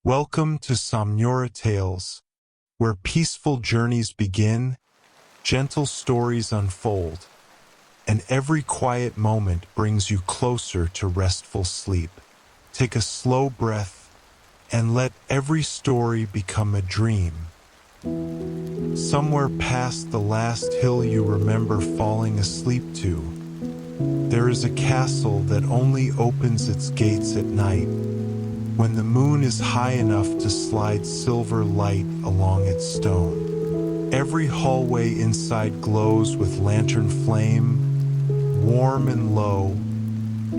Welcome to Somniora Tales, where peaceful journeys begin, gentle stories unfold, and every quiet moment brings you closer to restful sleep. Take a slow breath and let every story become a dream. Somewhere past the last hill you remember falling asleep to, there is a castle that only opens its gates at night, when the moon is high enough to slide silver light along its stone. Every hallway inside glows with lantern flame, warm and low,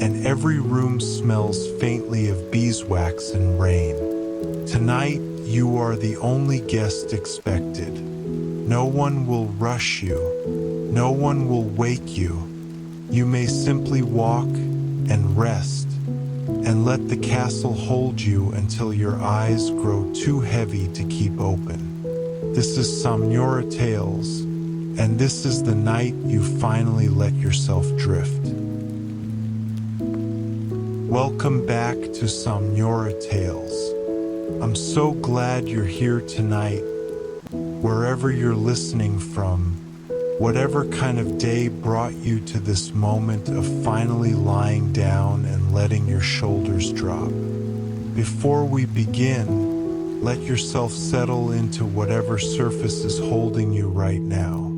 and every room smells faintly of beeswax and rain. Tonight, you are the only guest expected. No one will rush you. No one will wake you. You may simply walk and rest, and let the castle hold you until your eyes grow too heavy to keep open. This is Somniora Tales, and this is the night you finally let yourself drift. Welcome back to Somniora Tales. I'm so glad you're here tonight, wherever you're listening from, whatever kind of day brought you to this moment of finally lying down and letting your shoulders drop. Before we begin, let yourself settle into whatever surface is holding you right now.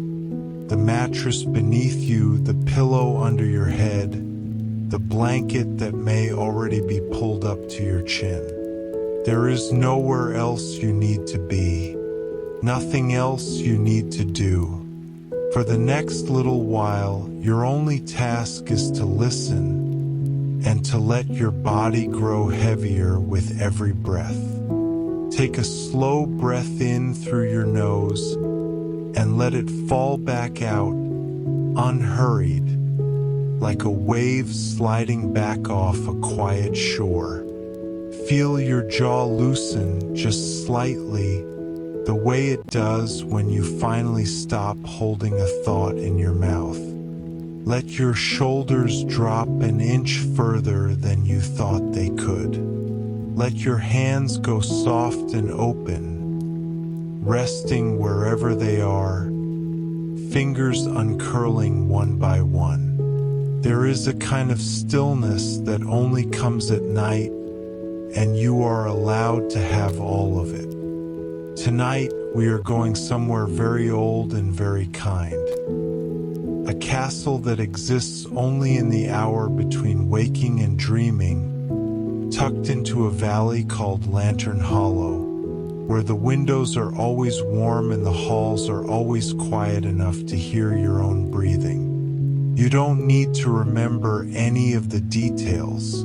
The mattress beneath you, the pillow under your head, the blanket that may already be pulled up to your chin. There is nowhere else you need to be, nothing else you need to do. For the next little while, your only task is to listen and to let your body grow heavier with every breath. Take a slow breath in through your nose and let it fall back out, unhurried, like a wave sliding back off a quiet shore. Feel your jaw loosen just slightly, the way it does when you finally stop holding a thought in your mouth. Let your shoulders drop an inch further than you thought they could. Let your hands go soft and open, resting wherever they are, fingers uncurling one by one. There is a kind of stillness that only comes at night, and you are allowed to have all of it. Tonight, we are going somewhere very old and very kind. A castle that exists only in the hour between waking and dreaming, tucked into a valley called Lantern Hollow, where the windows are always warm and the halls are always quiet enough to hear your own breathing. You don't need to remember any of the details.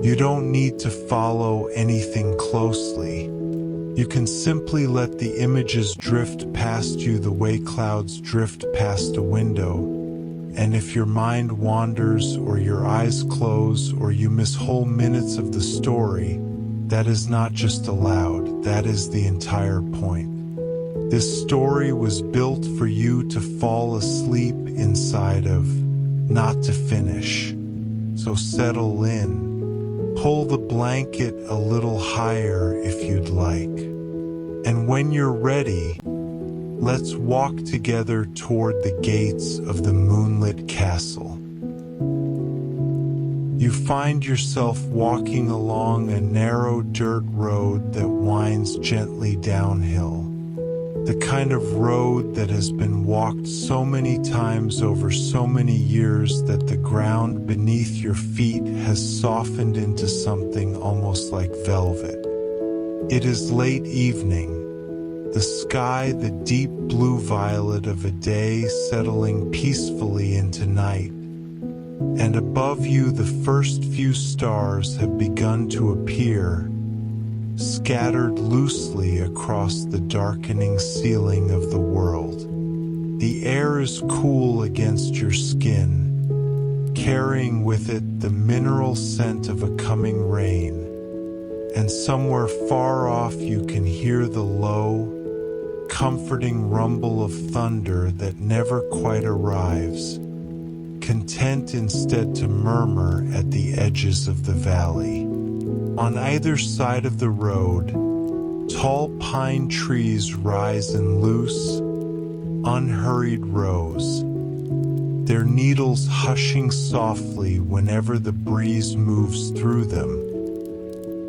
You don't need to follow anything closely. You can simply let the images drift past you the way clouds drift past a window, and if your mind wanders or your eyes close or you miss whole minutes of the story, that is not just allowed, that is the entire point. This story was built for you to fall asleep inside of, not to finish. So settle in. Pull the blanket a little higher if you'd like. And when you're ready, let's walk together toward the gates of the Moonlit castle. You find yourself walking along a narrow dirt road that winds gently downhill. The kind of road that has been walked so many times over so many years that the ground beneath your feet has softened into something almost like velvet. It is late evening, the sky the deep blue-violet of a day settling peacefully into night, and above you the first few stars have begun to appear, scattered loosely across the darkening ceiling of the world. The air is cool against your skin, carrying with it the mineral scent of a coming rain, and somewhere far off you can hear the low, comforting rumble of thunder that never quite arrives, content instead to murmur at the edges of the valley. On either side of the road, tall pine trees rise in loose, unhurried rows, their needles hushing softly whenever the breeze moves through them,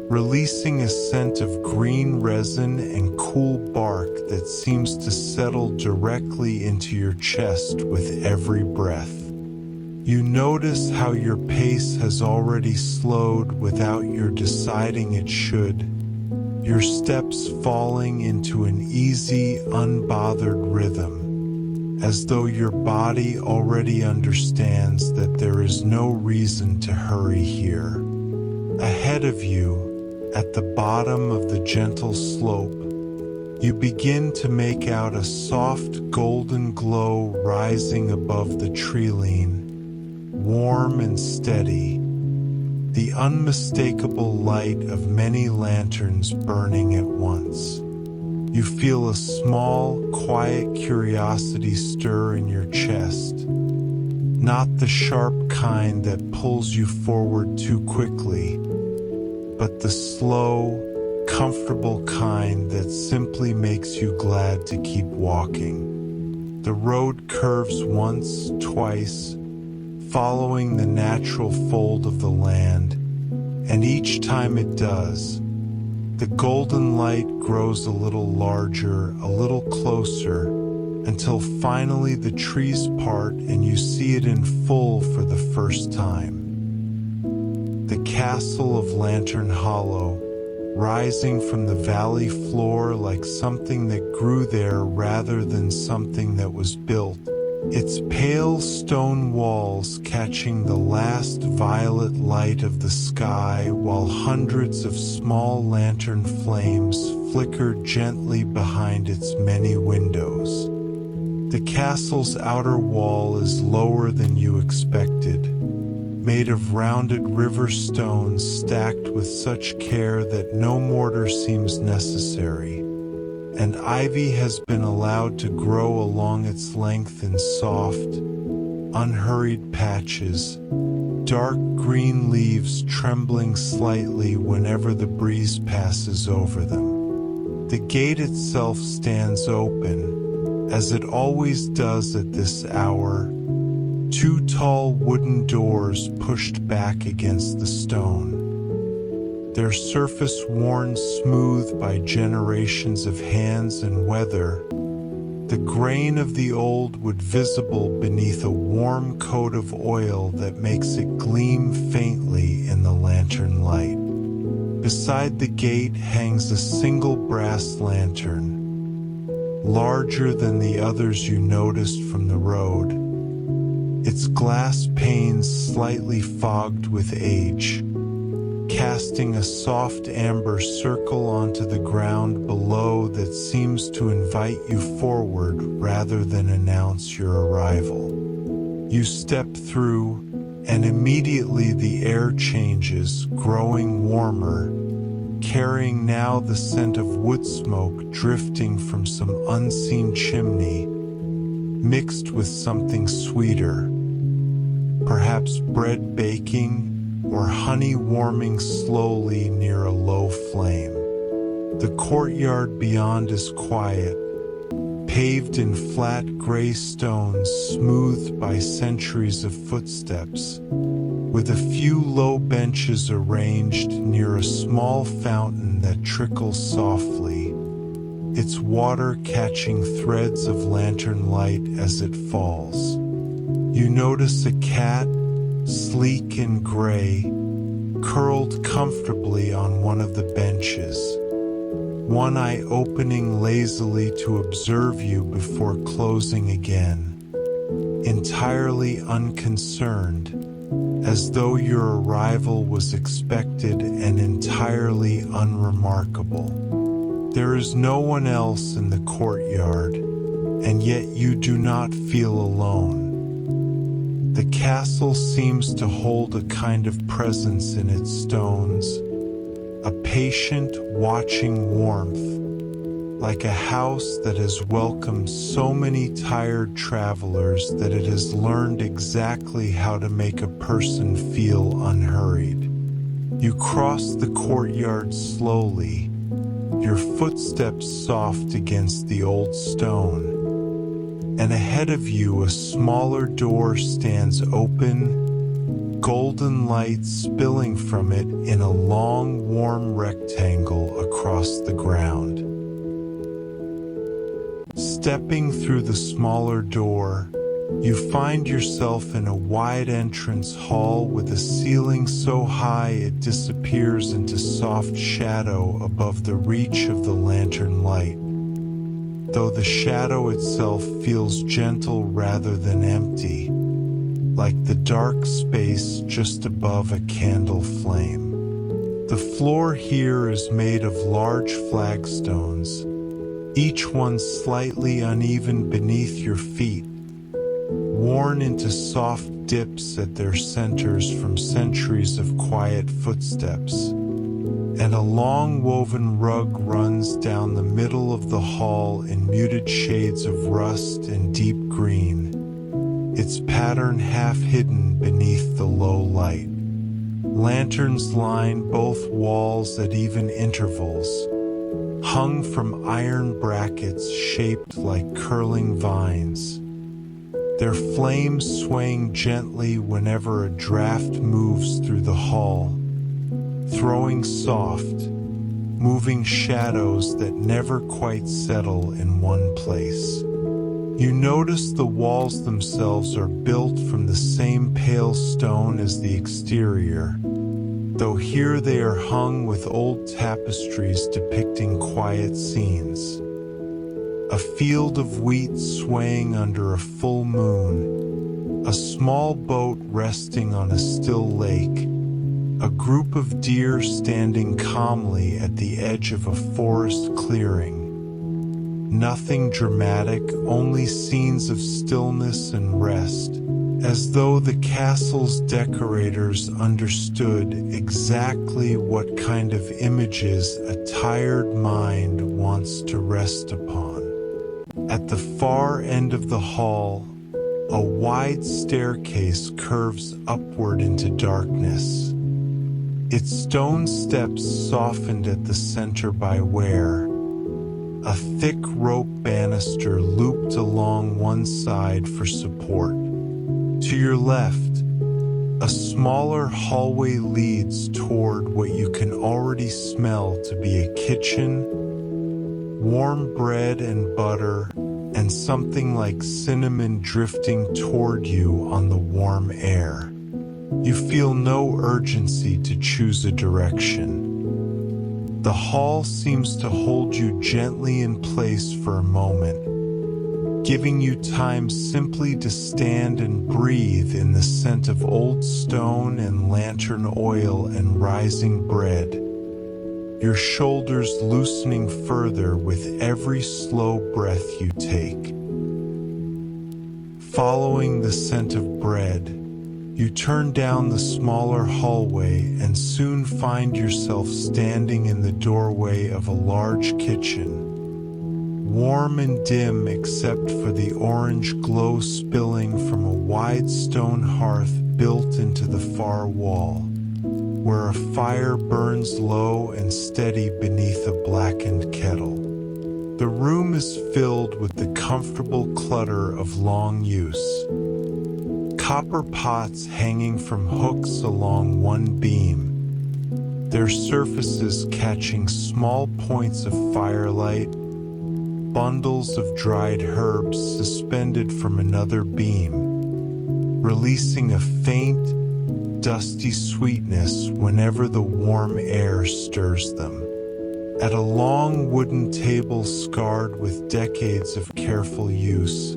releasing a scent of green resin and cool bark that seems to settle directly into your chest with every breath. You notice how your pace has already slowed without your deciding it should, your steps falling into an easy, unbothered rhythm, as though your body already understands that there is no reason to hurry here. Ahead of you, at the bottom of the gentle slope, you begin to make out a soft golden glow rising above the tree-line, warm and steady, the unmistakable light of many lanterns burning at once. You feel a small, quiet curiosity stir in your chest, not the sharp kind that pulls you forward too quickly, but the slow, comfortable kind that simply makes you glad to keep walking. The road curves once, twice, following the natural fold of the land, and each time it does, the golden light grows a little larger, a little closer, until finally the trees part and you see it in full for the first time. The castle of Lantern Hollow, rising from the valley floor like something that grew there rather than something that was built, its pale stone walls catching the last violet light of the sky while hundreds of small lantern flames flickered gently behind its many windows. The castle's outer wall is lower than you expected, made of rounded river stones stacked with such care that no mortar seems necessary, and ivy has been allowed to grow along its length in soft, unhurried patches, dark green leaves trembling slightly whenever the breeze passes over them. The gate itself stands open, as it always does at this hour, two tall wooden doors pushed back against the stone, their surface worn smooth by generations of hands and weather, the grain of the old wood visible beneath a warm coat of oil that makes it gleam faintly in the lantern light. Beside the gate hangs a single brass lantern, larger than the others you noticed from the road, its glass panes slightly fogged with age, casting a soft amber circle onto the ground below that seems to invite you forward rather than announce your arrival. You step through, and immediately the air changes, growing warmer, carrying now the scent of wood smoke drifting from some unseen chimney, mixed with something sweeter, perhaps bread baking, or honey warming slowly near a low flame. The courtyard beyond is quiet, paved in flat gray stones smoothed by centuries of footsteps, with a few low benches arranged near a small fountain that trickles softly, its water catching threads of lantern light as it falls. You notice a cat, sleek and gray, curled comfortably on one of the benches, one eye opening lazily to observe you before closing again, entirely unconcerned, as though your arrival was expected and entirely unremarkable. There is no one else in the courtyard, and yet you do not feel alone. The castle seems to hold a kind of presence in its stones, a patient, watching warmth, like a house that has welcomed so many tired travelers that it has learned exactly how to make a person feel unhurried. You cross the courtyard slowly, your footsteps soft against the old stone, and ahead of you a smaller door stands open, golden light spilling from it in a long, warm rectangle across the ground. Stepping through the smaller door, you find yourself in a wide entrance hall with a ceiling so high it disappears into soft shadow above the reach of the lantern light, though the shadow itself feels gentle rather than empty, like the dark space just above a candle flame. The floor here is made of large flagstones, each one slightly uneven beneath your feet, worn into soft dips at their centers from centuries of quiet footsteps, and a long woven rug runs down the middle of the hall in muted shades of rust and deep green, its pattern half hidden beneath the low light. Lanterns line both walls at even intervals, hung from iron brackets shaped like curling vines, their flames swaying gently whenever a draft moves through the hall, throwing soft, moving shadows that never quite settle in one place. You notice the walls themselves are built from the same pale stone as the exterior, though here they are hung with old tapestries depicting quiet scenes. A field of wheat swaying under a full moon, a small boat resting on a still lake, a group of deer standing calmly at the edge of a forest clearing. Nothing dramatic, only scenes of stillness and rest, as though the castle's decorators understood exactly what kind of images a tired mind wants to rest upon. At the far end of the hall, a wide staircase curves upward into darkness, its stone steps softened at the center by wear, a thick rope banister looped along one side for support. To your left, a smaller hallway leads toward what you can already smell to be a kitchen, warm bread and butter, and something like cinnamon drifting toward you on the warm air. You feel no urgency to choose a direction. The hall seems to hold you gently in place for a moment, giving you time simply to stand and breathe in the scent of old stone and lantern oil and rising bread, your shoulders loosening further with every slow breath you take. Following the scent of bread, you turn down the smaller hallway and soon find yourself standing in the doorway of a large kitchen, warm and dim except for the orange glow spilling from a wide stone hearth built into the far wall, where a fire burns low and steady beneath a blackened kettle. The room is filled with the comfortable clutter of long use. Copper pots hanging from hooks along one beam, their surfaces catching small points of firelight, bundles of dried herbs suspended from another beam, releasing a faint, dusty sweetness whenever the warm air stirs them. At a long wooden table scarred with decades of careful use,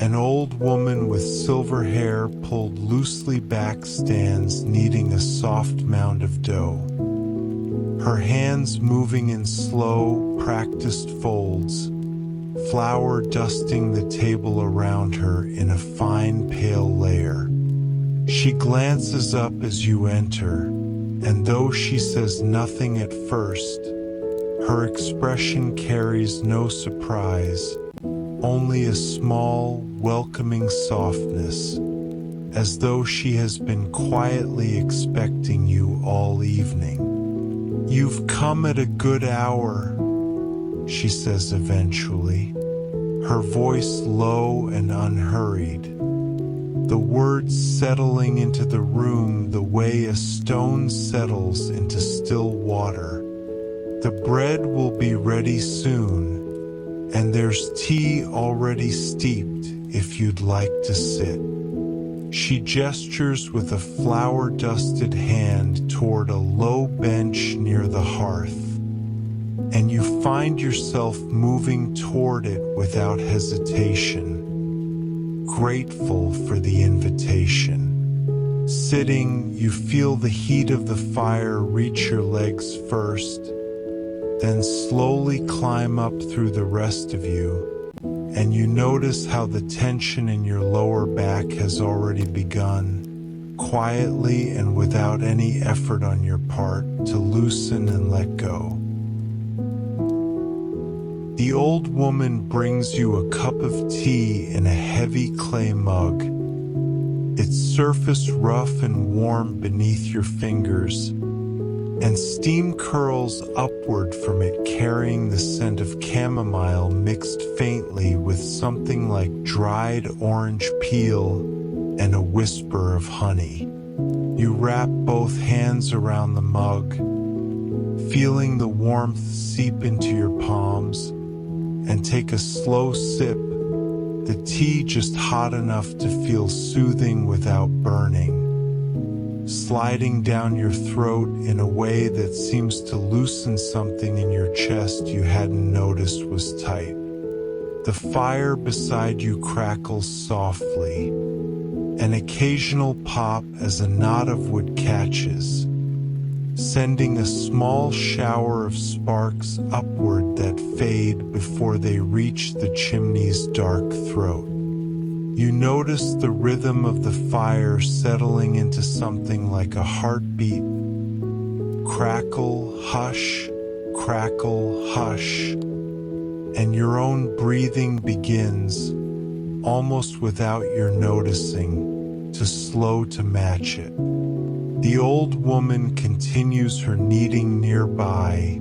an old woman with silver hair pulled loosely back stands kneading a soft mound of dough, her hands moving in slow, practiced folds, flour dusting the table around her in a fine pale layer. She glances up as you enter, and though she says nothing at first, her expression carries no surprise, only a small, welcoming softness. as though she has been quietly expecting you all evening. "You've come at a good hour," she says eventually, her voice low and unhurried, the words settling into the room the way a stone settles into still water. "The bread will be ready soon, and there's tea already steeped if you'd like to sit." She gestures with a flour-dusted hand toward a low bench near the hearth, and you find yourself moving toward it without hesitation, grateful for the invitation. Sitting, you feel the heat of the fire reach your legs first, then slowly climb up through the rest of you, and you notice how the tension in your lower back has already begun, quietly and without any effort on your part, to loosen and let go. The old woman brings you a cup of tea in a heavy clay mug, its surface rough and warm beneath your fingers, and steam curls upward from it, carrying the scent of chamomile mixed faintly with something like dried orange peel and a whisper of honey. You wrap both hands around the mug, feeling the warmth seep into your palms, and take a slow sip, the tea just hot enough to feel soothing without burning, sliding down your throat in a way that seems to loosen something in your chest you hadn't noticed was tight. The fire beside you crackles softly, an occasional pop as a knot of wood catches, sending a small shower of sparks upward that fade before they reach the chimney's dark throat. You notice the rhythm of the fire settling into something like a heartbeat. Crackle, hush, and your own breathing begins, almost without your noticing, to slow to match it. The old woman continues her kneading nearby,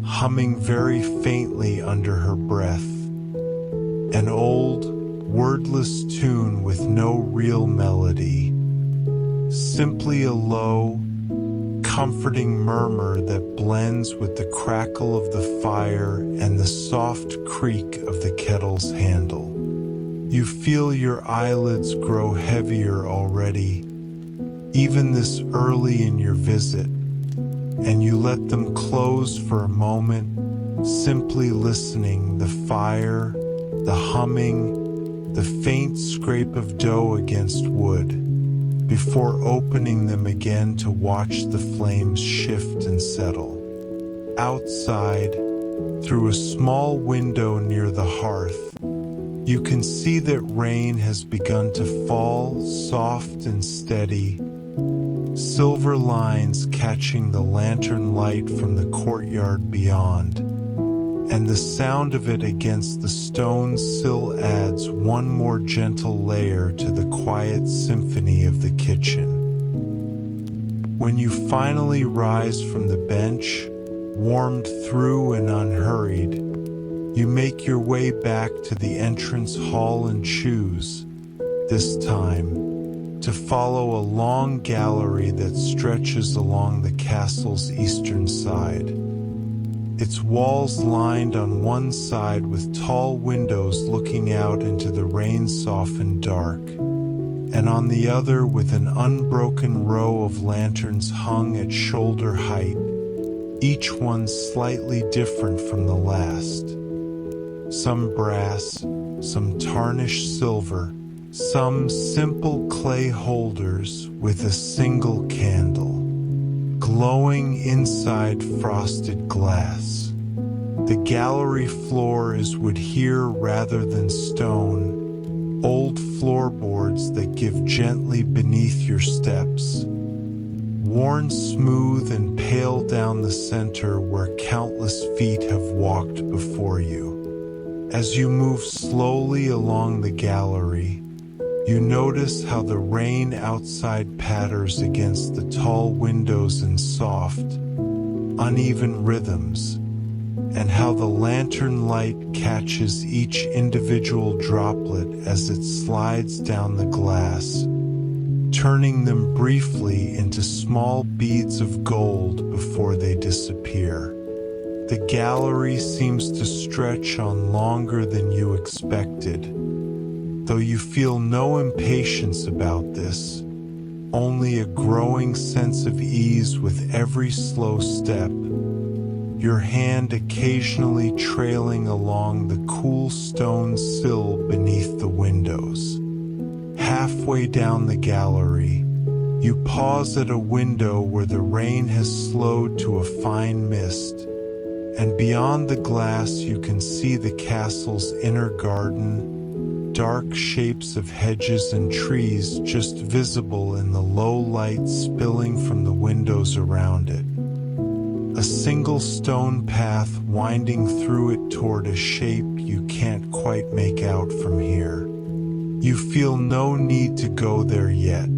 humming very faintly under her breath, an old, wordless tune with no real melody, simply a low, comforting murmur that blends with the crackle of the fire and the soft creak of the kettle's handle. You feel your eyelids grow heavier already, even this early in your visit, and you let them close for a moment, simply listening, the fire, the humming, the faint scrape of dough against wood, before opening them again to watch the flames shift and settle. Outside, through a small window near the hearth, you can see that rain has begun to fall, soft and steady, silver lines catching the lantern light from the courtyard beyond, and the sound of it against the stone sill adds one more gentle layer to the quiet symphony of the kitchen. When you finally rise from the bench, warmed through and unhurried, you make your way back to the entrance hall and choose, this time, to follow a long gallery that stretches along the castle's eastern side. Its walls lined on one side with tall windows looking out into the rain-softened dark, and on the other with an unbroken row of lanterns hung at shoulder height, each one slightly different from the last. Some brass, some tarnished silver, some simple clay holders with a single candle, glowing inside frosted glass. The gallery floor is wood here rather than stone, old floorboards that give gently beneath your steps, worn smooth and pale down the center where countless feet have walked before you. As you move slowly along the gallery, You notice how the rain outside patters against the tall windows in soft, uneven rhythms, and how the lantern light catches each individual droplet as it slides down the glass, turning them briefly into small beads of gold before they disappear. The gallery seems to stretch on longer than you expected, though you feel no impatience about this, only a growing sense of ease with every slow step, your hand occasionally trailing along the cool stone sill beneath the windows. Halfway down the gallery, you pause at a window where the rain has slowed to a fine mist, and beyond the glass you can see the castle's inner garden, dark shapes of hedges and trees just visible in the low light spilling from the windows around it. A single stone path winding through it toward a shape you can't quite make out from here. You feel no need to go there yet.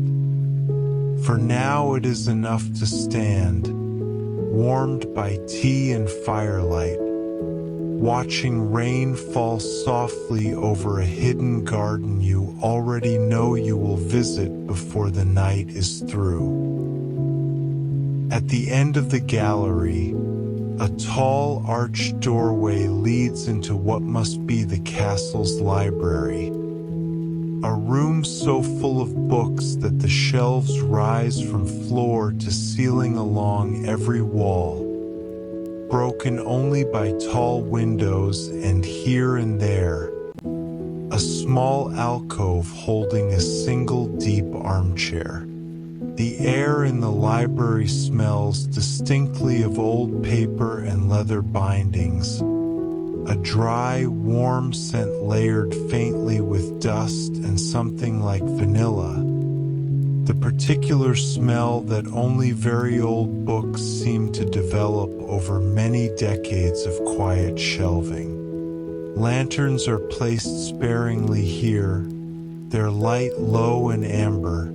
For now it is enough to stand, warmed by tea and firelight, watching rain fall softly over a hidden garden you already know you will visit before the night is through. At the end of the gallery, a tall arched doorway leads into what must be the castle's library. A room so full of books that the shelves rise from floor to ceiling along every wall, broken only by tall windows and here and there, a small alcove holding a single deep armchair. The air in the library smells distinctly of old paper and leather bindings, a dry, warm scent layered faintly with dust and something like vanilla, the particular smell that only very old books seem to develop over many decades of quiet shelving. Lanterns are placed sparingly here, their light low and amber,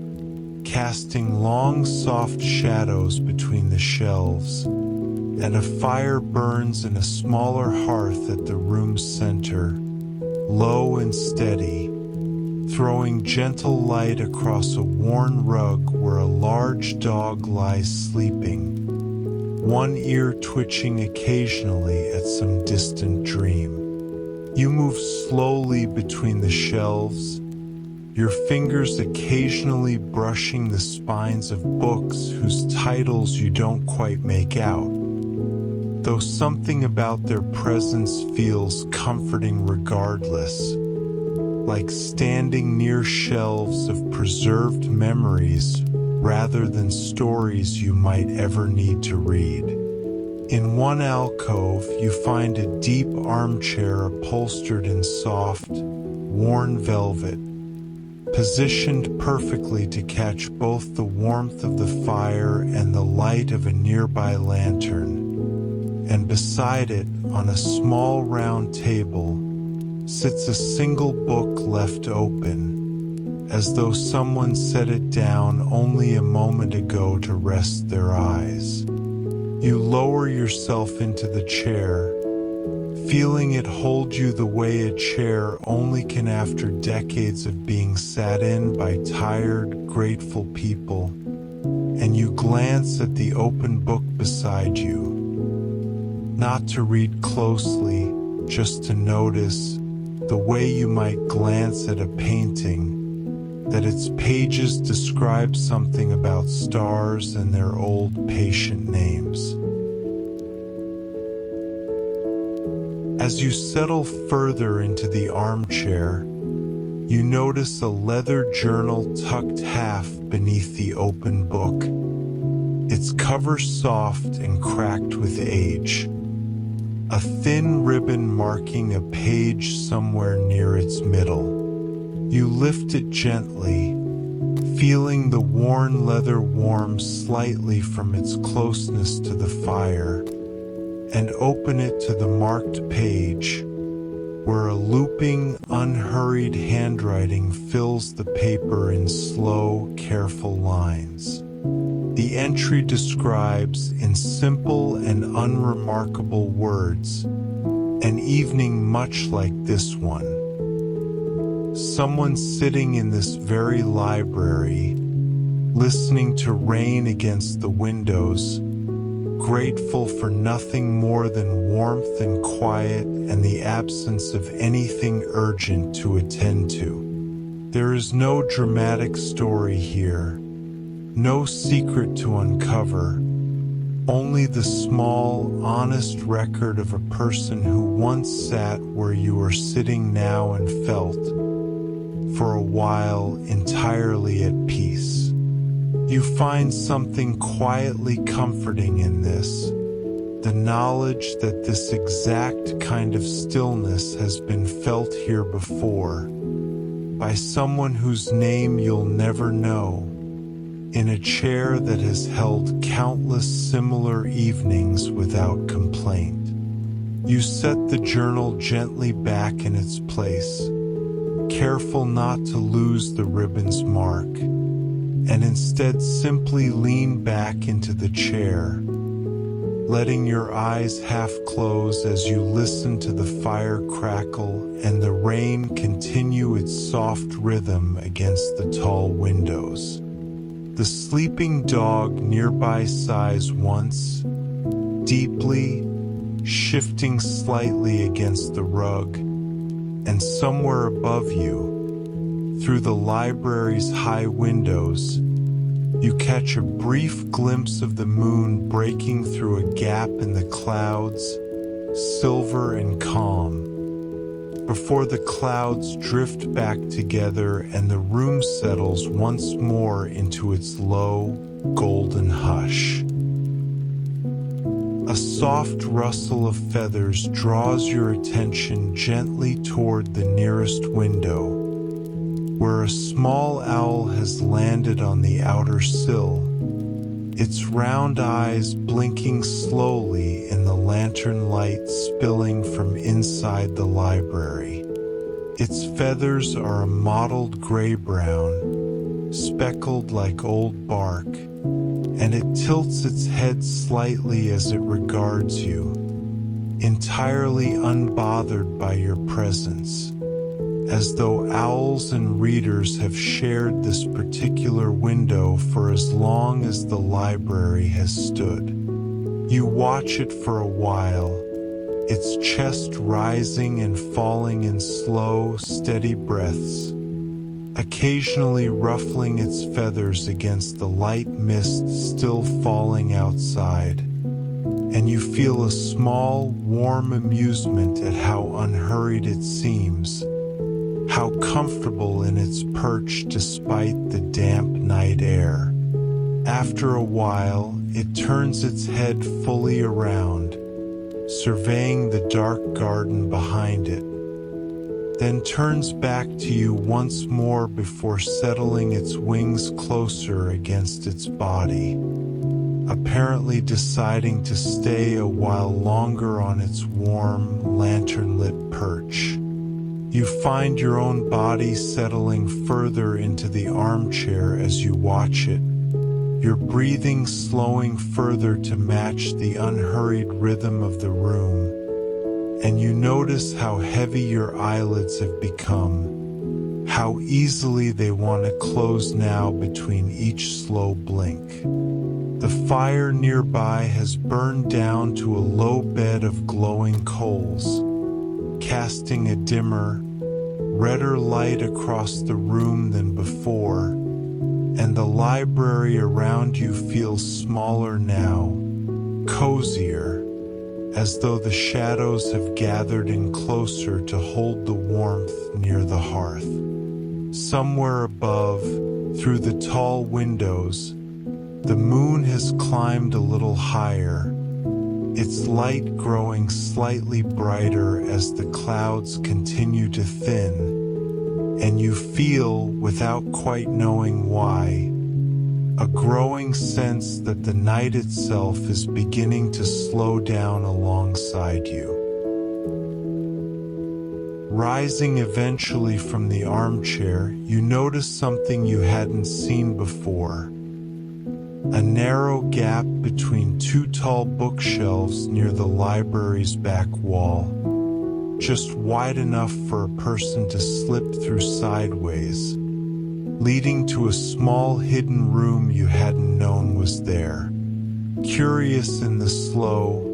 casting long soft shadows between the shelves, and a fire burns in a smaller hearth at the room's center, low and steady, throwing gentle light across a worn rug where a large dog lies sleeping, one ear twitching occasionally at some distant dream. You move slowly between the shelves, your fingers occasionally brushing the spines of books whose titles you don't quite make out, though something about their presence feels comforting regardless, like standing near shelves of preserved memories rather than stories you might ever need to read. In one alcove, you find a deep armchair upholstered in soft, worn velvet, positioned perfectly to catch both the warmth of the fire and the light of a nearby lantern, and beside it, on a small round table, sits a single book left open, as though someone set it down only a moment ago to rest their eyes. You lower yourself into the chair, feeling it hold you the way a chair only can after decades of being sat in by tired, grateful people, and you glance at the open book beside you, not to read closely, just to notice, the way you might glance at a painting, that its pages describe something about stars and their old patient names. As you settle further into the armchair, you notice a leather journal tucked half beneath the open book, its cover soft and cracked with age, a thin ribbon marking a page somewhere near its middle. You lift it gently, feeling the worn leather warm slightly from its closeness to the fire, and open it to the marked page, where a looping, unhurried handwriting fills the paper in slow, careful lines. The entry describes, in simple and unremarkable words, an evening much like this one. Someone sitting in this very library, listening to rain against the windows, grateful for nothing more than warmth and quiet and the absence of anything urgent to attend to. There is no dramatic story here, no secret to uncover, only the small, honest record of a person who once sat where you are sitting now and felt, for a while, entirely at peace. You find something quietly comforting in this, the knowledge that this exact kind of stillness has been felt here before, by someone whose name you'll never know, in a chair that has held countless similar evenings without complaint. You set the journal gently back in its place, careful not to lose the ribbon's mark, and instead simply lean back into the chair, letting your eyes half close as you listen to the fire crackle and the rain continue its soft rhythm against the tall windows. The sleeping dog nearby sighs once, deeply, shifting slightly against the rug, and somewhere above you, through the library's high windows, you catch a brief glimpse of the moon breaking through a gap in the clouds, silver and calm, before the clouds drift back together and the room settles once more into its low, golden hush. A soft rustle of feathers draws your attention gently toward the nearest window, where a small owl has landed on the outer sill, its round eyes blinking slowly in the lantern light spilling from inside the library. Its feathers are a mottled gray-brown, speckled like old bark, and it tilts its head slightly as it regards you, entirely unbothered by your presence, as though owls and readers have shared this particular window for as long as the library has stood. You watch it for a while, its chest rising and falling in slow, steady breaths, occasionally ruffling its feathers against the light mist still falling outside, and you feel a small, warm amusement at how unhurried it seems, how comfortable in its perch despite the damp night air. After a while, it turns its head fully around, surveying the dark garden behind it, then turns back to you once more before settling its wings closer against its body, apparently deciding to stay a while longer on its warm, lantern-lit perch. You find your own body settling further into the armchair as you watch it, your breathing slowing further to match the unhurried rhythm of the room, and you notice how heavy your eyelids have become, how easily they want to close now between each slow blink. The fire nearby has burned down to a low bed of glowing coals, casting a dimmer, redder light across the room than before, and the library around you feels smaller now, cozier, as though the shadows have gathered in closer to hold the warmth near the hearth. Somewhere above, through the tall windows, the moon has climbed a little higher, its light growing slightly brighter as the clouds continue to thin, and you feel, without quite knowing why, a growing sense that the night itself is beginning to slow down alongside you. Rising eventually from the armchair, you notice something you hadn't seen before. A narrow gap between two tall bookshelves near the library's back wall, just wide enough for a person to slip through sideways, leading to a small hidden room you hadn't known was there. Curious in the slow,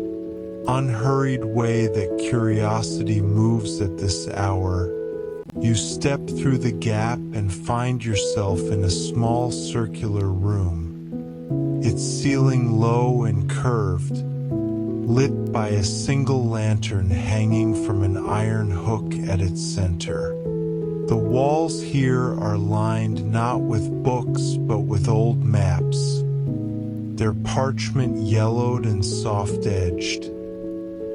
unhurried way that curiosity moves at this hour, you step through the gap and find yourself in a small circular room. Its ceiling low and curved, lit by a single lantern hanging from an iron hook at its center. The walls here are lined not with books but with old maps, their parchment yellowed and soft-edged,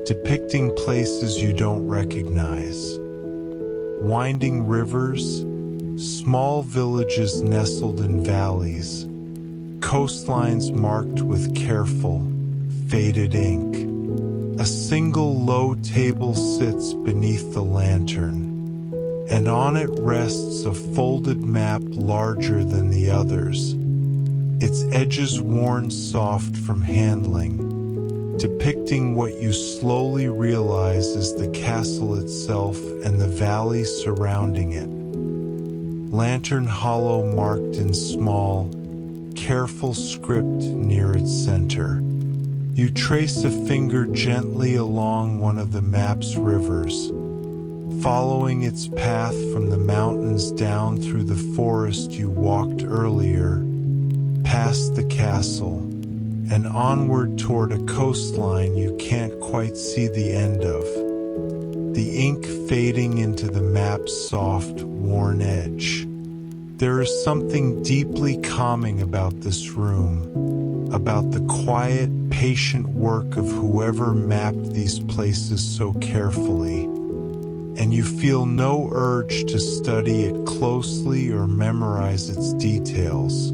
depicting places you don't recognize. Winding rivers, small villages nestled in valleys, coastlines marked with careful, faded ink. A single low table sits beneath the lantern, and on it rests a folded map larger than the others, its edges worn soft from handling, depicting what you slowly realize is the castle itself and the valley surrounding it. Lantern hollow marked in small, careful script near its center. You trace a finger gently along one of the map's rivers, following its path from the mountains down through the forest you walked earlier, past the castle, and onward toward a coastline you can't quite see the end of, the ink fading into the map's soft, worn edge. There is something deeply calming about this room, about the quiet, patient work of whoever mapped these places so carefully, and you feel no urge to study it closely or memorize its details,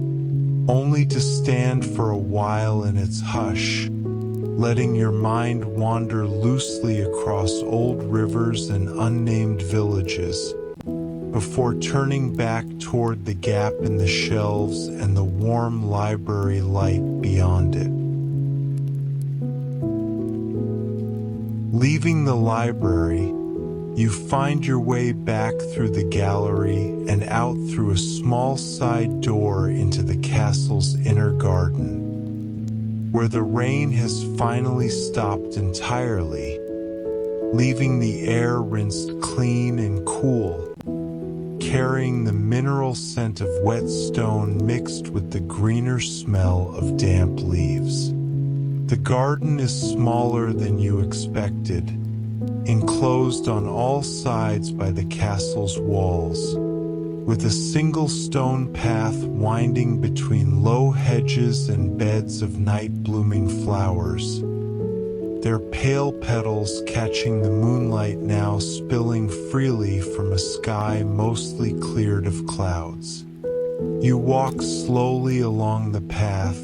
only to stand for a while in its hush, letting your mind wander loosely across old rivers and unnamed villages, before turning back toward the gap in the shelves and the warm library light beyond it. Leaving the library, you find your way back through the gallery and out through a small side door into the castle's inner garden, where the rain has finally stopped entirely, leaving the air rinsed clean and cool, carrying the mineral scent of wet stone mixed with the greener smell of damp leaves. The garden is smaller than you expected, enclosed on all sides by the castle's walls, with a single stone path winding between low hedges and beds of night-blooming flowers, their pale petals catching the moonlight now spilling freely from a sky mostly cleared of clouds. You walk slowly along the path,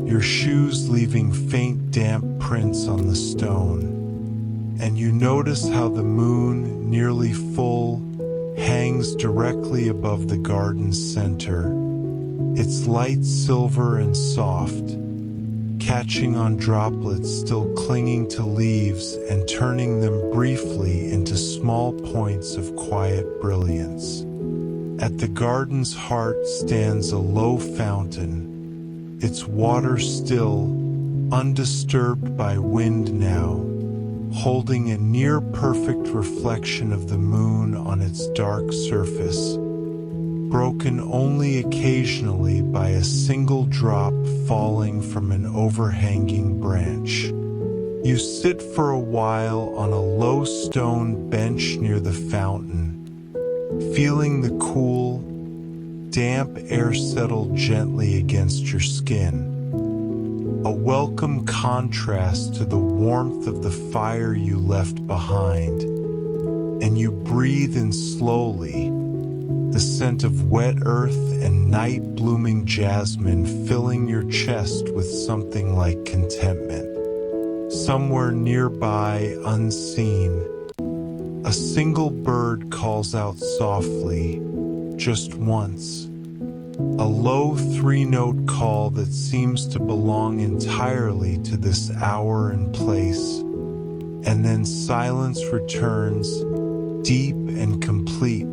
your shoes leaving faint damp prints on the stone, and you notice how the moon, nearly full, hangs directly above the garden's center, its light silver and soft, catching on droplets still clinging to leaves and turning them briefly into small points of quiet brilliance. At the garden's heart stands a low fountain, its water still, undisturbed by wind now, holding a near-perfect reflection of the moon on its dark surface, broken only occasionally by a single drop falling from an overhanging branch. You sit for a while on a low stone bench near the fountain, feeling the cool, damp air settle gently against your skin, a welcome contrast to the warmth of the fire you left behind, and you breathe in slowly, the scent of wet earth and night-blooming jasmine filling your chest with something like contentment. Somewhere nearby, unseen, a A single bird calls out softly, just once. A low three-note call that seems to belong entirely to this hour and place. And then silence returns, deep and complete,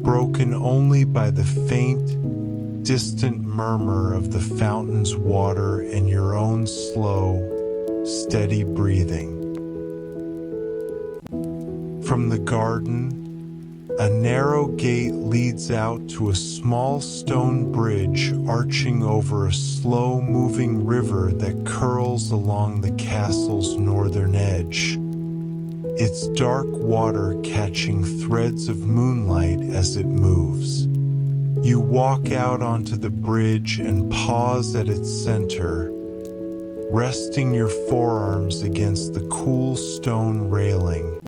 broken only by the faint, distant murmur of the fountain's water and your own slow, steady breathing. From the garden, a narrow gate leads out to a small stone bridge arching over a slow-moving river that curls along the castle's northern edge. Its dark water catching threads of moonlight as it moves. You walk out onto the bridge and pause at its center, resting your forearms against the cool stone railing.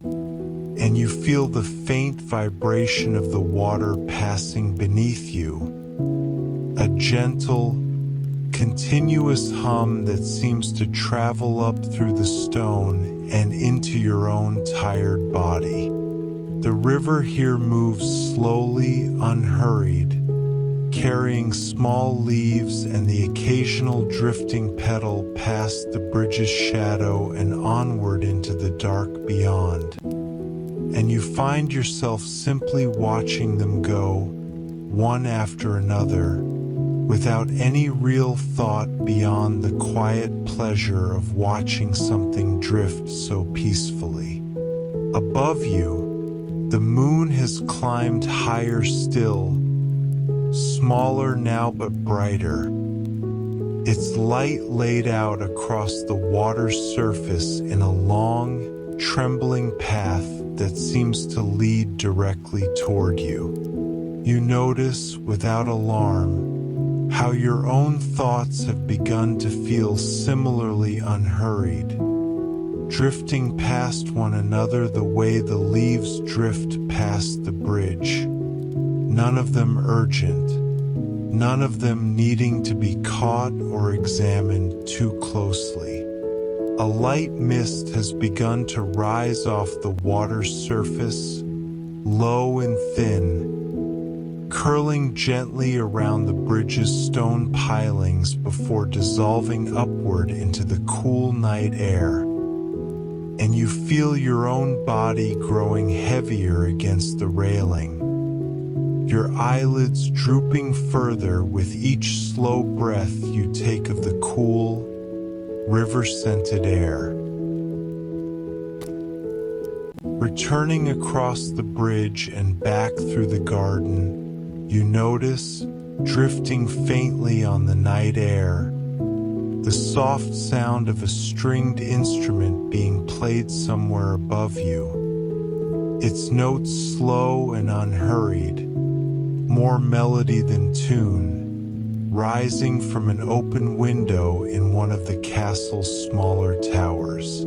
And you feel the faint vibration of the water passing beneath you, a gentle, continuous hum that seems to travel up through the stone and into your own tired body. The river here moves slowly, unhurried, carrying small leaves and the occasional drifting petal past the bridge's shadow and onward into the dark beyond. And you find yourself simply watching them go, one after another, without any real thought beyond the quiet pleasure of watching something drift so peacefully. Above you, the moon has climbed higher still, smaller now but brighter. Its light laid out across the water's surface in a long, trembling path that seems to lead directly toward you. You notice, without alarm, how your own thoughts have begun to feel similarly unhurried, drifting past one another the way the leaves drift past the bridge. None of them urgent, none of them needing to be caught or examined too closely. A light mist has begun to rise off the water's surface, low and thin, curling gently around the bridge's stone pilings before dissolving upward into the cool night air. And you feel your own body growing heavier against the railing, your eyelids drooping further with each slow breath you take of the cool, river-scented air. Returning across the bridge and back through the garden, you notice, drifting faintly on the night air, the soft sound of a stringed instrument being played somewhere above you. Its notes slow and unhurried, more melody than tune, rising from an open window in one of the castle's smaller towers.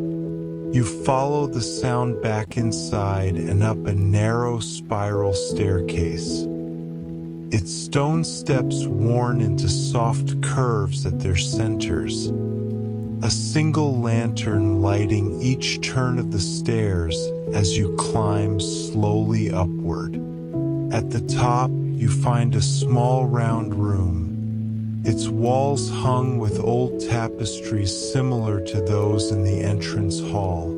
You follow the sound back inside and up a narrow spiral staircase, its stone steps worn into soft curves at their centers, a single lantern lighting each turn of the stairs as you climb slowly upward. At the top, you find a small round room, its walls hung with old tapestries similar to those in the entrance hall,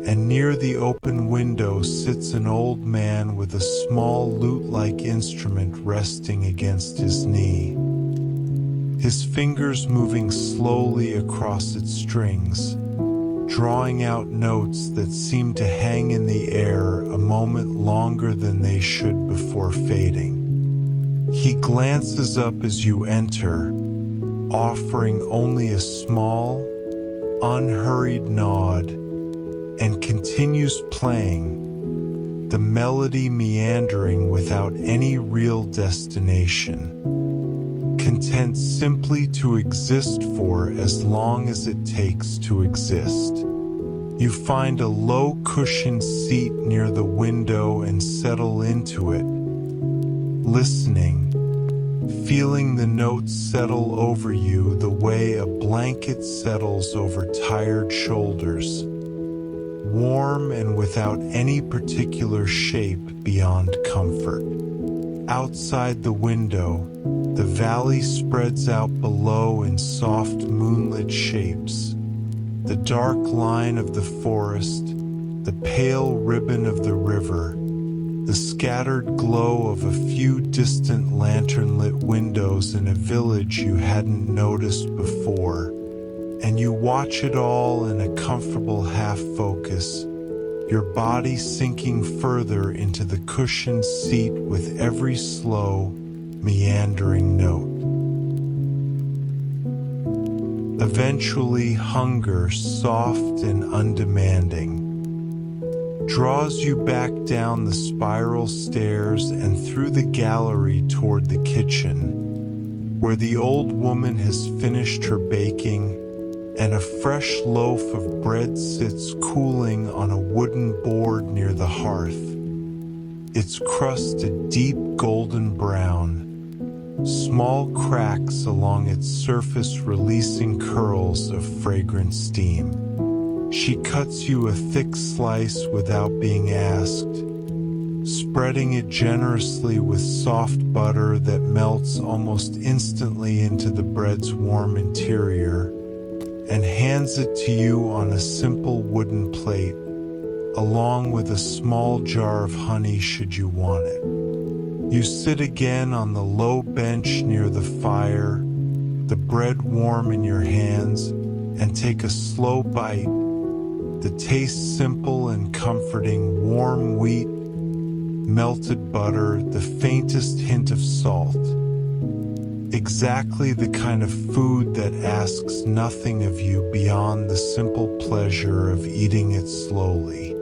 and near the open window sits an old man with a small lute-like instrument resting against his knee, his fingers moving slowly across its strings, drawing out notes that seem to hang in the air a moment longer than they should before fading. He glances up as you enter, offering only a small, unhurried nod, and continues playing, the melody meandering without any real destination, content simply to exist for as long as it takes to exist. You find a low-cushioned seat near the window and settle into it, listening, feeling the notes settle over you the way a blanket settles over tired shoulders, warm and without any particular shape beyond comfort. Outside the window, the valley spreads out below in soft moonlit shapes. The dark line of the forest, the pale ribbon of the river, the scattered glow of a few distant lantern-lit windows in a village you hadn't noticed before, and you watch it all in a comfortable half-focus, your body sinking further into the cushioned seat with every slow, meandering note. Eventually, hunger, soft and undemanding, draws you back down the spiral stairs and through the gallery toward the kitchen, where the old woman has finished her baking and a fresh loaf of bread sits cooling on a wooden board near the hearth, its crust a deep golden brown, small cracks along its surface releasing curls of fragrant steam. She cuts you a thick slice without being asked, spreading it generously with soft butter that melts almost instantly into the bread's warm interior, and hands it to you on a simple wooden plate, along with a small jar of honey should you want it. You sit again on the low bench near the fire, the bread warm in your hands, and take a slow bite. The taste simple and comforting: warm wheat, melted butter, the faintest hint of salt. Exactly the kind of food that asks nothing of you beyond the simple pleasure of eating it slowly.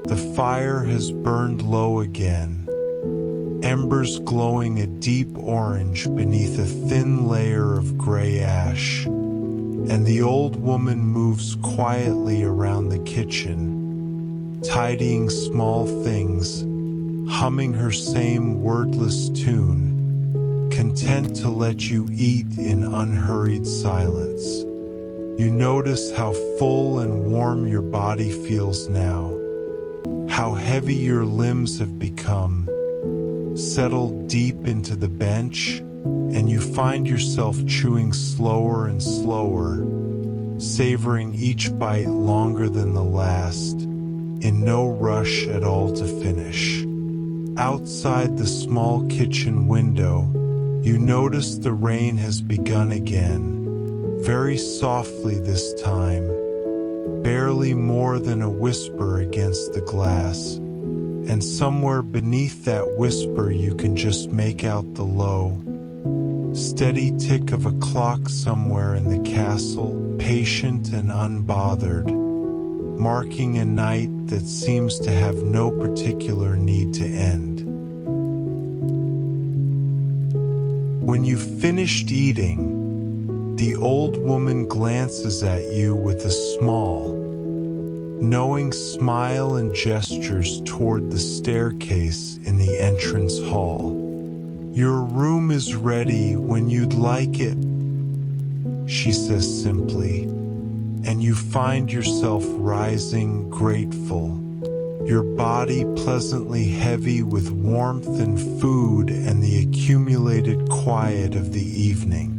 The fire has burned low again, embers glowing a deep orange beneath a thin layer of gray ash, and the old woman moves quietly around the kitchen, tidying small things, humming her same wordless tune, content to let you eat in unhurried silence. You notice how full and warm your body feels now, how heavy your limbs have become, settled deep into the bench, and you find yourself chewing slower and slower, savoring each bite longer than the last, in no rush at all to finish. Outside the small kitchen window, you notice the rain has begun again, very softly this time, barely more than a whisper against the glass, and somewhere beneath that whisper you can just make out the low, steady tick of a clock somewhere in the castle, patient and unbothered, marking a night that seems to have no particular need to end. When you've finished eating, the old woman glances at you with a small, knowing smile and gestures toward the staircase in the entrance hall. "Your room is ready when you'd like it," she says simply, and you find yourself rising grateful, your body pleasantly heavy with warmth and food and the accumulated quiet of the evening.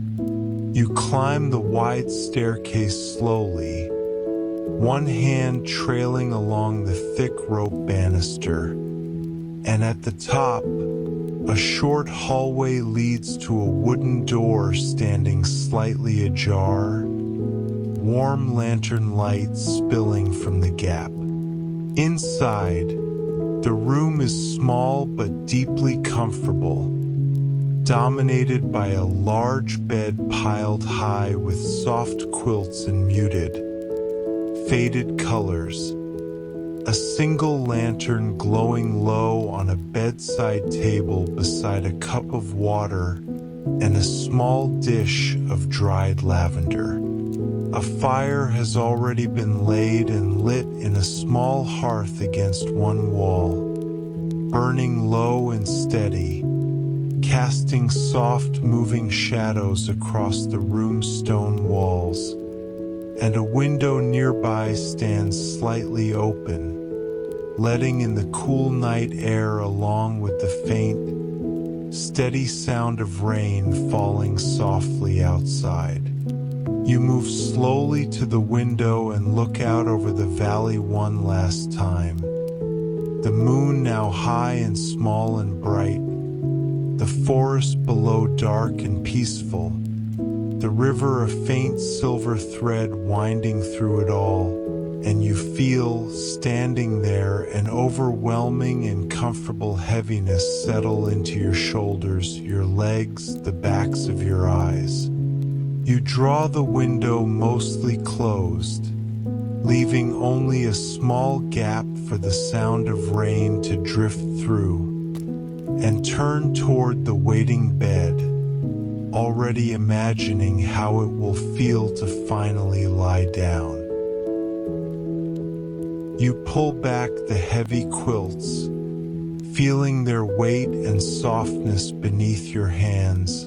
You climb the wide staircase slowly, one hand trailing along the thick rope banister, and at the top, a short hallway leads to a wooden door standing slightly ajar, warm lantern light spilling from the gap. Inside, the room is small but deeply comfortable, dominated by a large bed piled high with soft quilts and muted, faded colors, a single lantern glowing low on a bedside table beside a cup of water and a small dish of dried lavender. A fire has already been laid and lit in a small hearth against one wall, burning low and steady, casting soft moving shadows across the room's stone walls, and a window nearby stands slightly open, letting in the cool night air along with the faint, steady sound of rain falling softly outside. You move slowly to the window and look out over the valley one last time. The moon now high and small and bright, the forest below dark and peaceful, the river a faint silver thread winding through it all, and you feel, standing there, an overwhelming and comfortable heaviness settle into your shoulders, your legs, the backs of your eyes. You draw the window mostly closed, leaving only a small gap for the sound of rain to drift through, and turn toward the waiting bed, already imagining how it will feel to finally lie down. You pull back the heavy quilts, feeling their weight and softness beneath your hands,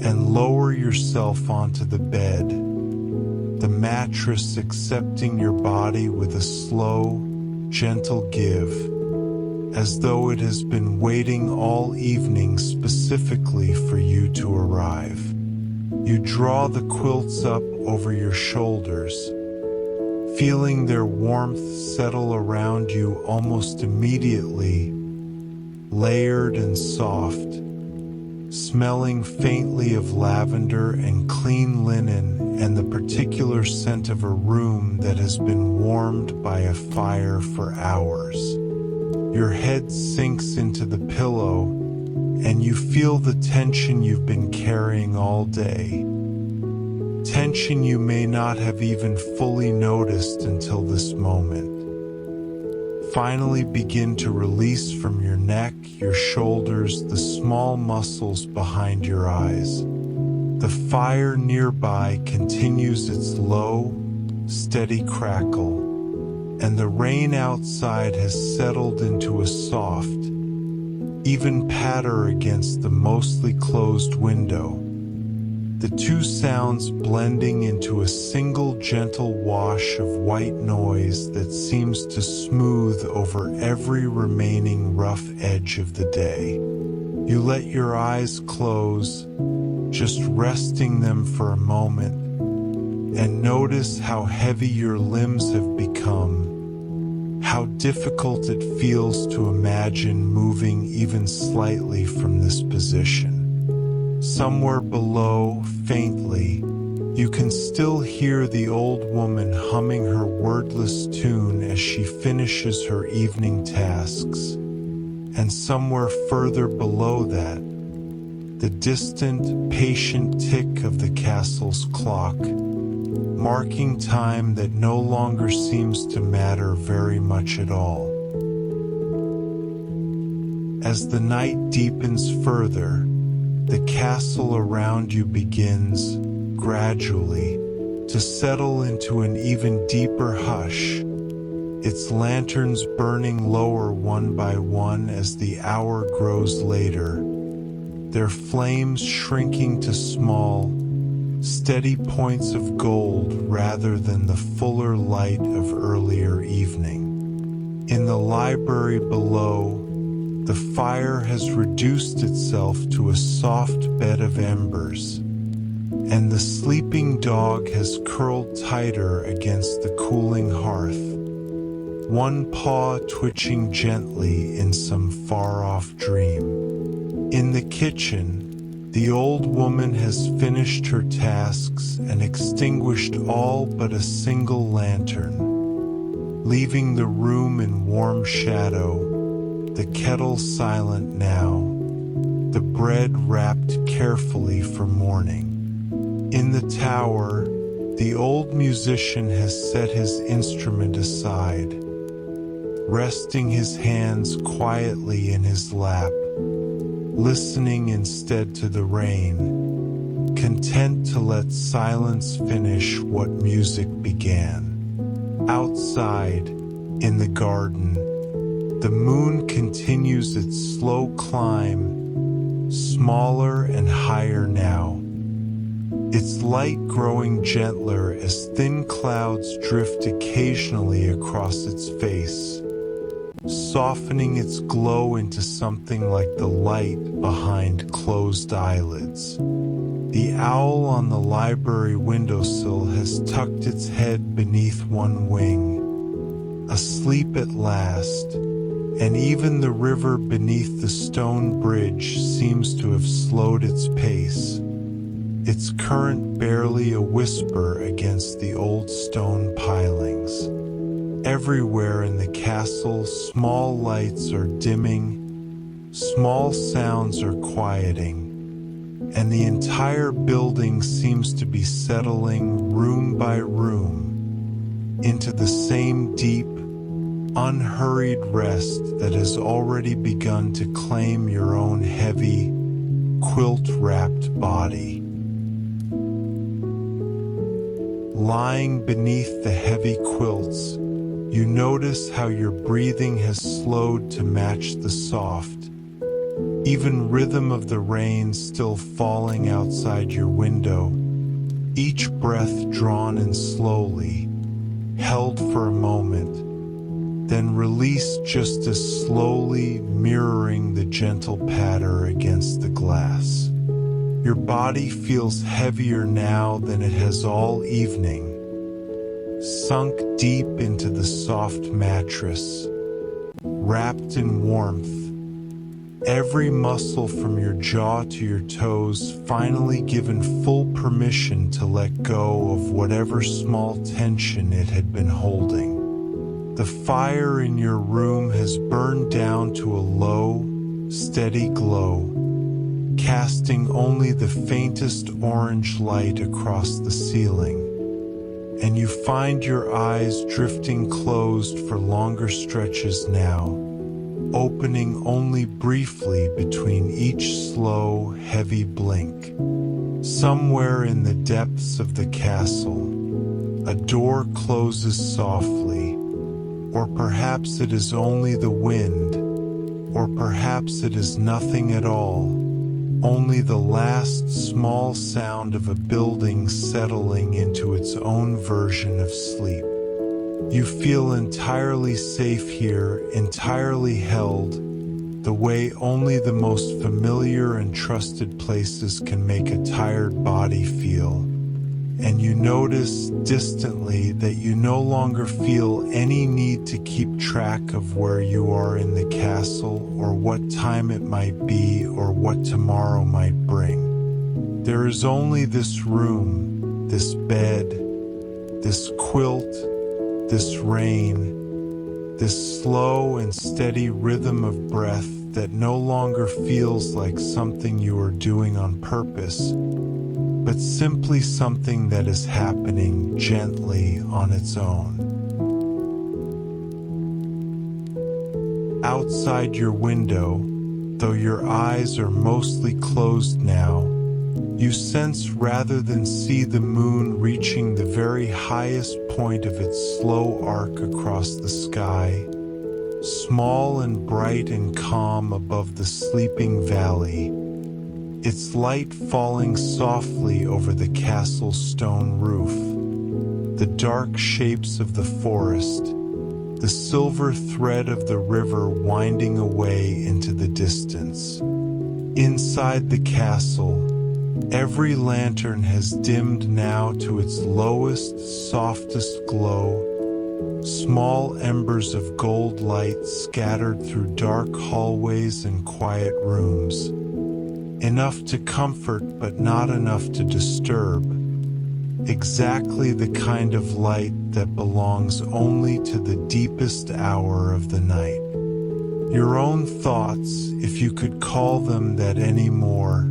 and lower yourself onto the bed, the mattress accepting your body with a slow, gentle give, as though it has been waiting all evening specifically for you to arrive. You draw the quilts up over your shoulders, feeling their warmth settle around you almost immediately, layered and soft, smelling faintly of lavender and clean linen and the particular scent of a room that has been warmed by a fire for hours. Your head sinks into the pillow, and you feel the tension you've been carrying all day. Tension you may not have even fully noticed until this moment. Finally begin to release from your neck, your shoulders, the small muscles behind your eyes. The fire nearby continues its low, steady crackle, and the rain outside has settled into a soft, even patter against the mostly closed window. The two sounds blending into a single gentle wash of white noise that seems to smooth over every remaining rough edge of the day. You let your eyes close, just resting them for a moment, and notice how heavy your limbs have become, how difficult it feels to imagine moving even slightly from this position. Somewhere below, faintly, you can still hear the old woman humming her wordless tune as she finishes her evening tasks. And somewhere further below that, the distant, patient tick of the castle's clock, marking time that no longer seems to matter very much at all. As the night deepens further, the castle around you begins, gradually, to settle into an even deeper hush, its lanterns burning lower one by one as the hour grows later, their flames shrinking to small, steady points of gold rather than the fuller light of earlier evening. In the library below, the fire has reduced itself to a soft bed of embers, and the sleeping dog has curled tighter against the cooling hearth, one paw twitching gently in some far-off dream. In the kitchen, the old woman has finished her tasks and extinguished all but a single lantern, leaving the room in warm shadow, the kettle silent now, the bread wrapped carefully for morning. In the tower, the old musician has set his instrument aside, resting his hands quietly in his lap, listening instead to the rain, content to let silence finish what music began. Outside, in the garden, the moon continues its slow climb, smaller and higher now. its light growing gentler as thin clouds drift occasionally across its face, softening its glow into something like the light behind closed eyelids. The owl on the library windowsill has tucked its head beneath one wing, asleep at last, and even the river beneath the stone bridge seems to have slowed its pace, its current barely a whisper against the old stone pilings. Everywhere in the castle, small lights are dimming, small sounds are quieting, and the entire building seems to be settling room by room into the same deep, unhurried rest that has already begun to claim your own heavy, quilt-wrapped body. Lying beneath the heavy quilts, you notice how your breathing has slowed to match the soft, even rhythm of the rain still falling outside your window, each breath drawn in slowly, held for a moment, then released just as slowly, mirroring the gentle patter against the glass. Your body feels heavier now than it has all evening, sunk deep into the soft mattress, wrapped in warmth, every muscle from your jaw to your toes finally given full permission to let go of whatever small tension it had been holding. The fire in your room has burned down to a low, steady glow, casting only the faintest orange light across the ceiling, and you find your eyes drifting closed for longer stretches now, opening only briefly between each slow, heavy blink. Somewhere in the depths of the castle, a door closes softly, or perhaps it is only the wind, or perhaps it is nothing at all, only the last small sound of a building settling into its own version of sleep. You feel entirely safe here, entirely held, the way only the most familiar and trusted places can make a tired body feel. And you notice distantly that you no longer feel any need to keep track of where you are in the castle or what time it might be or what tomorrow might bring. There is only this room, this bed, this quilt, this rain, this slow and steady rhythm of breath that no longer feels like something you are doing on purpose, but simply something that is happening gently on its own. Outside your window, though your eyes are mostly closed now, you sense rather than see the moon reaching the very highest point of its slow arc across the sky, small and bright and calm above the sleeping valley, its light falling softly over the castle's stone roof, the dark shapes of the forest, the silver thread of the river winding away into the distance. Inside the castle, every lantern has dimmed now to its lowest, softest glow, small embers of gold light scattered through dark hallways and quiet rooms, enough to comfort but not enough to disturb, exactly the kind of light that belongs only to the deepest hour of the night. Your own thoughts, if you could call them that anymore,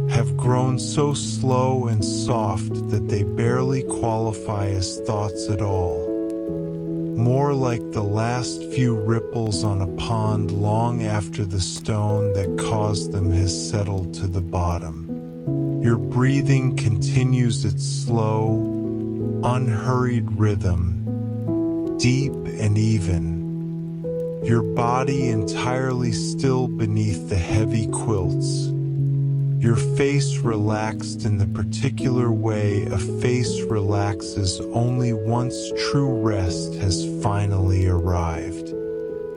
have grown so slow and soft that they barely qualify as thoughts at all. More like the last few ripples on a pond long after the stone that caused them has settled to the bottom. Your breathing continues its slow, unhurried rhythm, deep and even, your body entirely still beneath the heavy quilts, your face relaxed in the particular way a face relaxes only once true rest has finally arrived.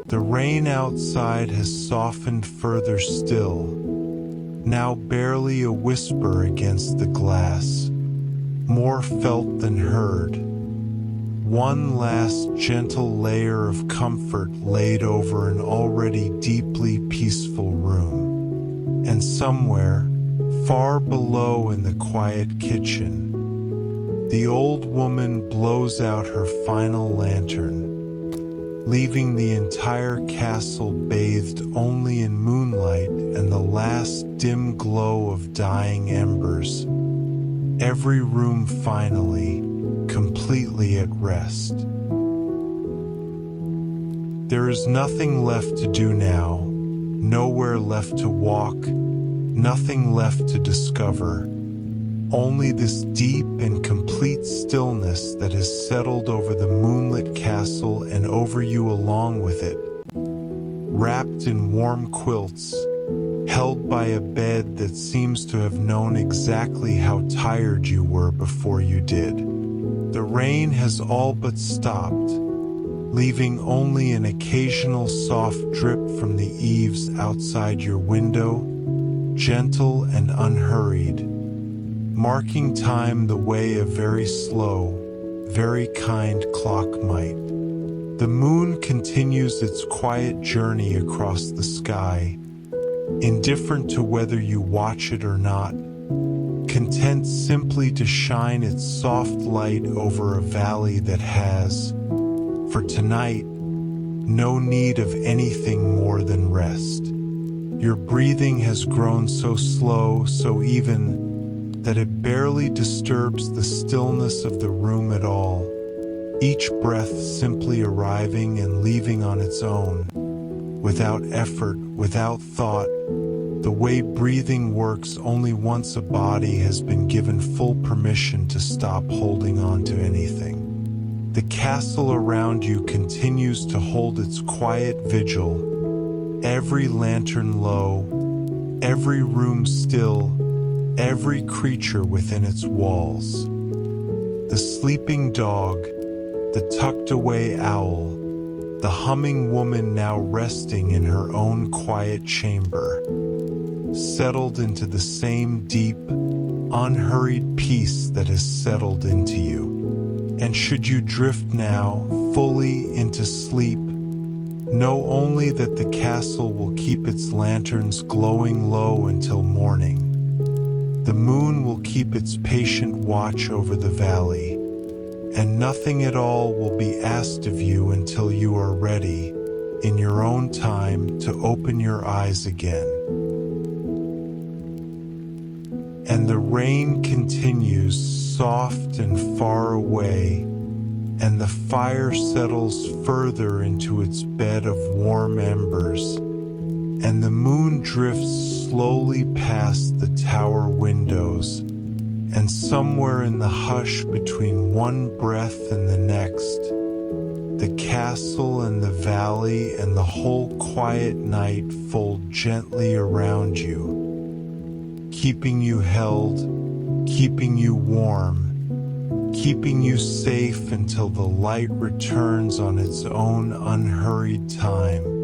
The rain outside has softened further still, now barely a whisper against the glass, more felt than heard. One last gentle layer of comfort laid over an already deeply peaceful room. And somewhere, far below in the quiet kitchen, the old woman blows out her final lantern, leaving the entire castle bathed only in moonlight and the last dim glow of dying embers. Every room finally, completely at rest. There is nothing left to do now, nowhere left to walk, nothing left to discover. Only this deep and complete stillness that has settled over the moonlit castle and over you along with it. Wrapped in warm quilts, held by a bed that seems to have known exactly how tired you were before you did. The rain has all but stopped, leaving only an occasional soft drip from the eaves outside your window, gentle and unhurried, marking time the way a very slow, very kind clock might. The moon continues its quiet journey across the sky, indifferent to whether you watch it or not, content simply to shine its soft light over a valley that has, for tonight, no need of anything more than rest. Your breathing has grown so slow, so even, that it barely disturbs the stillness of the room at all, each breath simply arriving and leaving on its own, without effort, without thought, the way breathing works only once a body has been given full permission to stop holding on to anything. The castle around you continues to hold its quiet vigil, every lantern low, every room still, every creature within its walls. The sleeping dog, the tucked-away owl, the humming woman now resting in her own quiet chamber, settled into the same deep, unhurried peace that has settled into you. And should you drift now fully into sleep, know only that the castle will keep its lanterns glowing low until morning. The moon will keep its patient watch over the valley, and nothing at all will be asked of you until you are ready, in your own time, to open your eyes again. And the rain continues soft and far away, and the fire settles further into its bed of warm embers, and the moon drifts slowly past the tower windows, and somewhere in the hush between one breath and the next, the castle and the valley and the whole quiet night fold gently around you, keeping you held, keeping you warm, keeping you safe until the light returns on its own unhurried time.